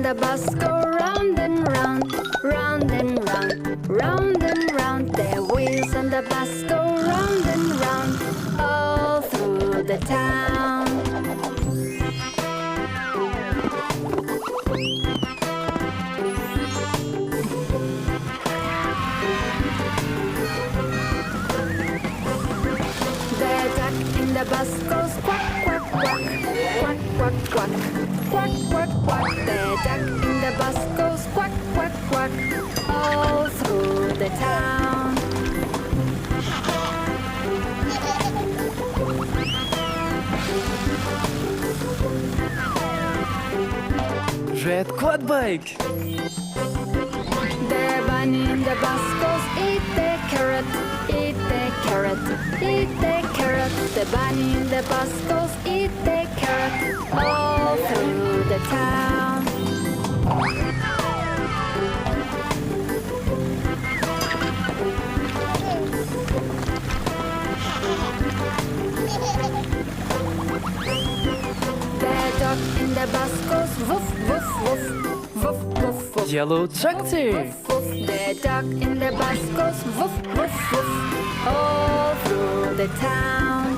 the bus go round and round, round and round, round and round. The wheels on the bus go round and round, all through the town. The duck in the bus goes quack, quack, quack, quack, quack, quack, quack, quack, quack. The duck in the bus goes quack, quack, quack, all through the town. Red quad bike. The bunny in the bus goes eat the carrot, eat the carrot, eat the carrot. The bunny in the bus goes eat the carrot, all through the town. The dog in the bus goes woof, woof, woof, woof, woof, woof. Yellow tractor. Woof, woof. The duck in the bus goes woof, woof, woof, all through the town.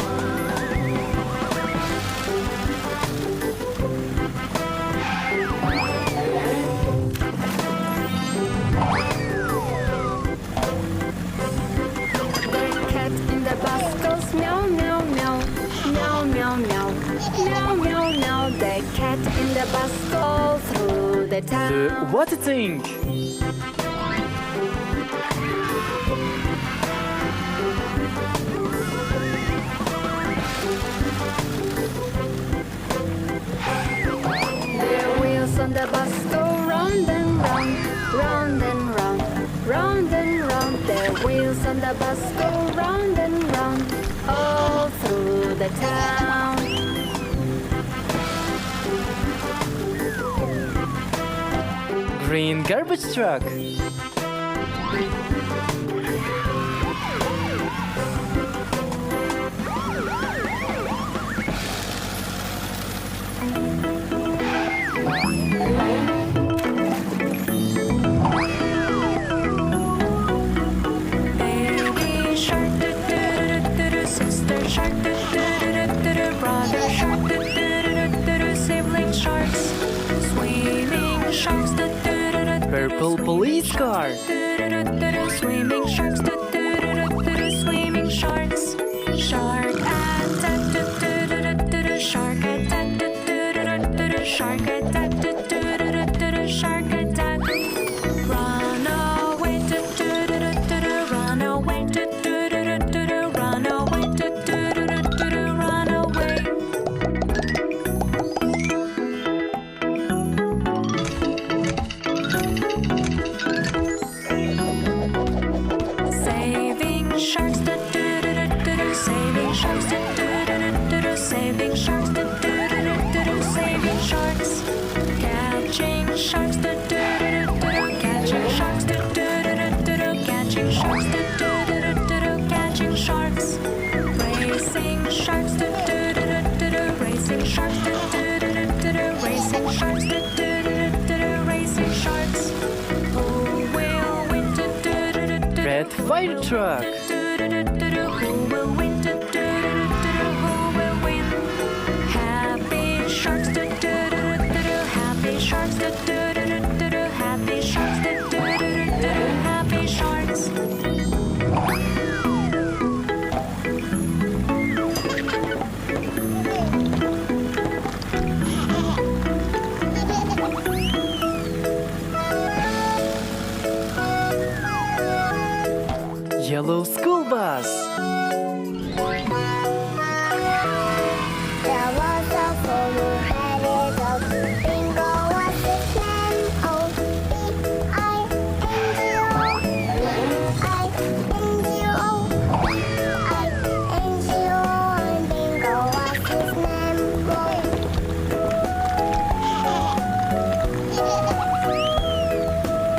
The cat in the bus goes meow, meow, meow, meow, meow, meow, meow, meow, meow. The cat in the bus goes through the town. The water tank. The wheels on the bus go round and round, round and round, round and round. The wheels on the bus go round and round, all through the town. Green garbage truck. Baby shark, do-do-do-do-do, sister shark, do-do-do-do-do, brother shark, do-do-do-do-do, sibling sharks, swimming sharks, do-do-do-do-do, Purple police car. do-do-do-do-do, swimming sharks, do-do-do-do-do, swimming sharks, shark attack, do-do-do-do-do, shark attack, do-do-do-do-do, shark attack, do-do-do-do-do, shark attack. Run away, do-do-do-do-do, run away, do-do-do-do-do, run away, do-do-do-do-do, run away. Saving sharks, do-do-do-do-do, saving sharks, do-do-do-do-do, saving sharks, do-do-do-do-do, saving sharks. Catching sharks, do-do-do-do-do, catching sharks, do-do-do-do-do, catching sharks, do-do-do-do-do, catching sharks. Racing sharks, do-do-do-do-do, racing sharks, do-do-do-do-do, racing sharks, do-do-do-do-do, racing sharks. Who will win, do-do-do-do-do, Red fire truck. do-do-do-do-do, who will win, do-do-do-do-do, who will win? Happy sharks, do-do-do-do-do, happy sharks, do-do-do-do-do, happy sharks, do-do-do-do-do, happy sharks. Yellow school bus. There was a four-headed dog. Bingo was his name. Oh, B-I-N-G-O. B-I-N-G-O. B-I-N-G-O. And Bingo was his name.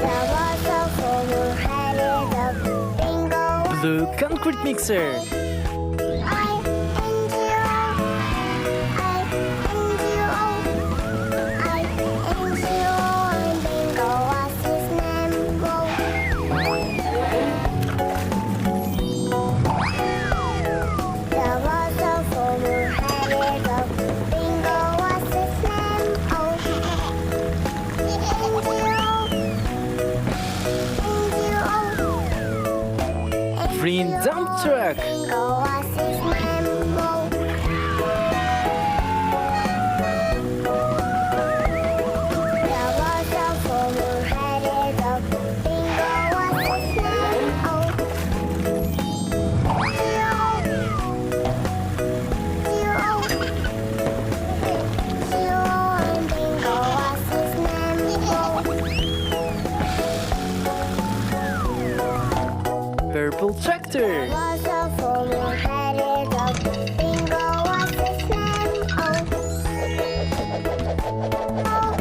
There was a four-headed dog. Bingo was Blue concrete mixer. Dump truck. Bingo was his name. Oh. There was a four-headed dog. Bingo was his name. Oh. Zero and Bingo was his name. Oh. Purple tractor. Was a four-headed dog. Bingo was his name. Oh. Oh.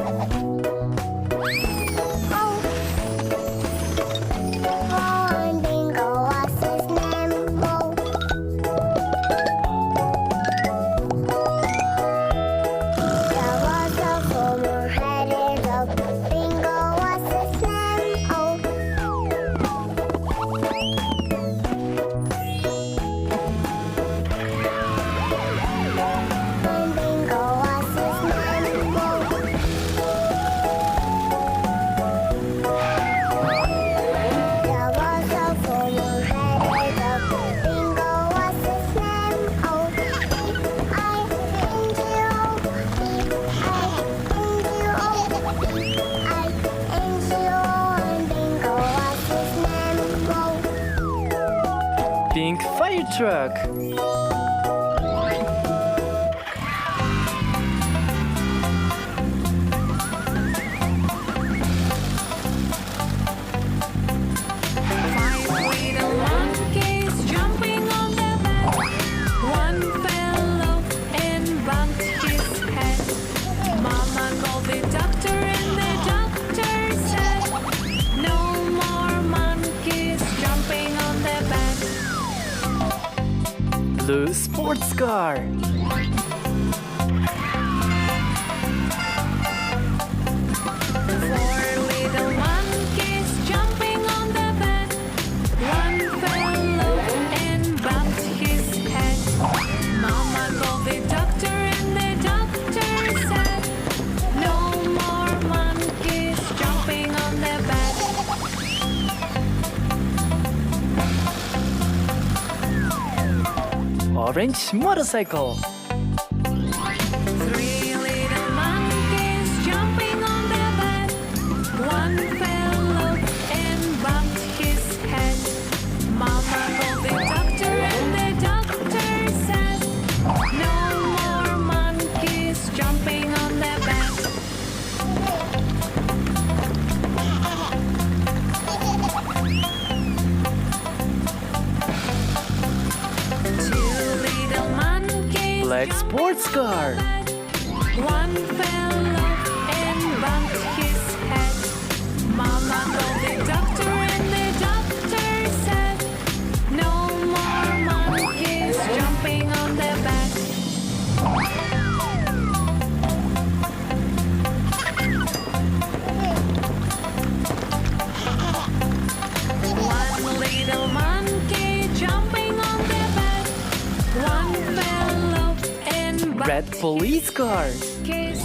Oh, and Bingo was his name. Oh. There was a four-headed dog. Bingo was his name. Oh. And Bingo was his name. Oh. There was a four-headed dog. Bingo was his name. Oh. I-N-G-O. And Bingo was his name. Oh. Pink fire truck. Five little monkeys jumping on the bed. One fell off and bumped his head. Mama called the doctor and the doctor said, "No more monkeys jumping on the bed." Blue sports car. Four little monkeys jumping on the bed. One fell off and bumped his head. Mama called the doctor and the doctor said, "No more monkeys jumping on the bed." Orange motorcycle. Three little monkeys jumping on the bed. One fell off and bumped his head. Mama called the doctor and the doctor said, "No more monkeys jumping on the bed." Two little monkeys Black sports car. One fell off and bumped his head. Mama called the doctor and the doctor said, "No more monkeys jumping on the bed." One little monkey jumping on the bed. One fell off and bumped Red police car. his